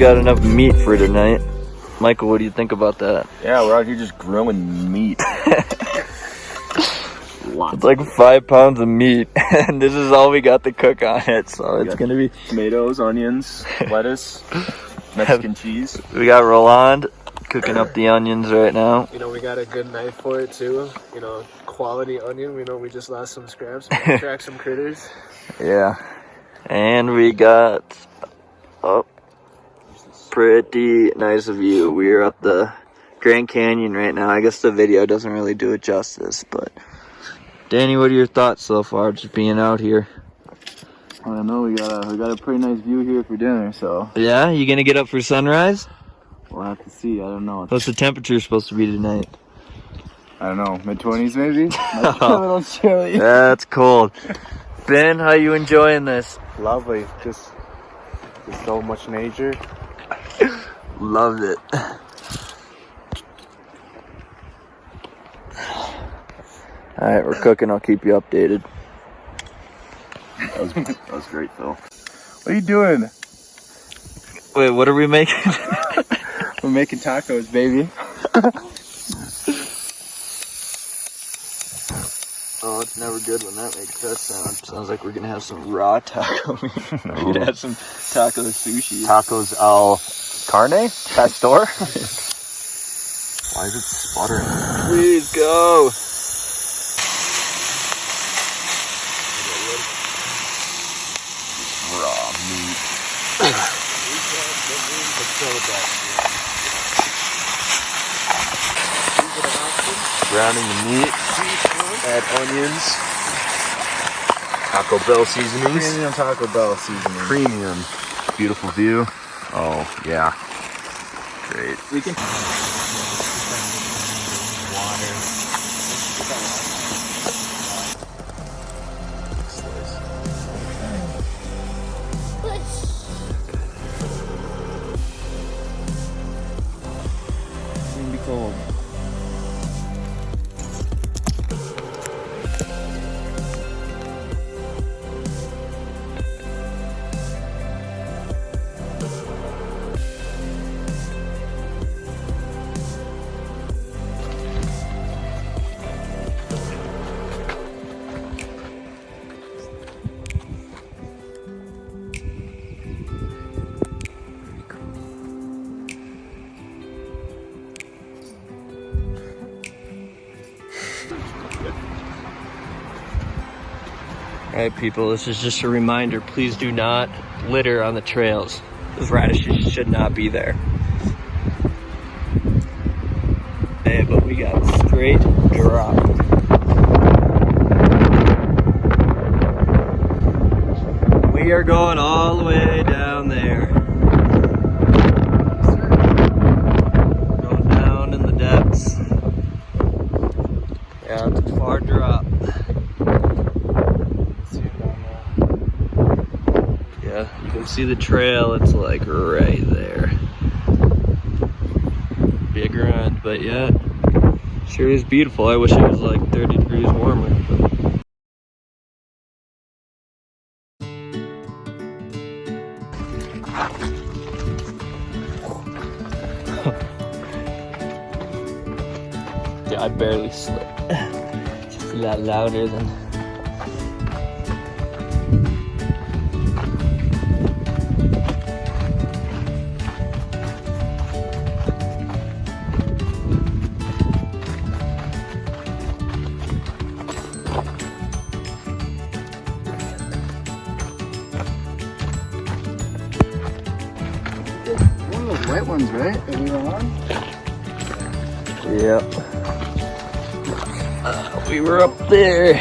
got enough meat for tonight. Michael, what do you think about that? Yeah, we're out here just grilling meat. It's like 5 pounds of meat, and this is all we got to cook on it, so it's gonna be tomatoes, onions, lettuce, Mexican cheese. We got Roland cooking up the onions right now. You know, we got a good knife for it too. You know, quality onion. We know we just lost some scraps, but track some critters. Yeah. And we got a pretty nice view. We're up the Grand Canyon right now. I guess the video doesn't really do it justice, but Danny, what are your thoughts so far just being out here? I don't know, we got a pretty nice view here for dinner, so. Yeah, you gonna get up for sunrise? We'll have to see, I don't know. What's the temperature supposed to be tonight? I don't know, mid-20s maybe? Might be a little chilly. That's cold. Ben, how you enjoying this? Lovely, just so much nature. Loved it. Alright, we're cooking, I'll keep you updated. That was great, Phil. What are you doing? Wait, what are we making? We're making tacos, baby. Oh, it's never good when that makes that sound. Sounds like we're gonna have some raw taco meat. We're gonna have some taco sushi. Tacos al carne? Pastor? Why is it sputtering? Please go. Raw meat. Browning the meat. Add onions. Taco Bell seasonings. Premium Taco Bell seasoning. Premium. Beautiful view. Oh, yeah. Great. We can. It's gonna be cold. Alright people, this is just a reminder, please do not litter on the trails. Those radishes should not be there. Hey, but we got straight drop. We are going all the way down there. Going down in the depths. Yeah, it's a far drop. Yeah, you can see the trail, it's like right there. Big run, but yeah, sure is beautiful. I wish it was like 30 degrees warmer. But... yeah, I barely slipped. Just a lot louder than... One of those white ones, right? That we were on? Yep. We were up there.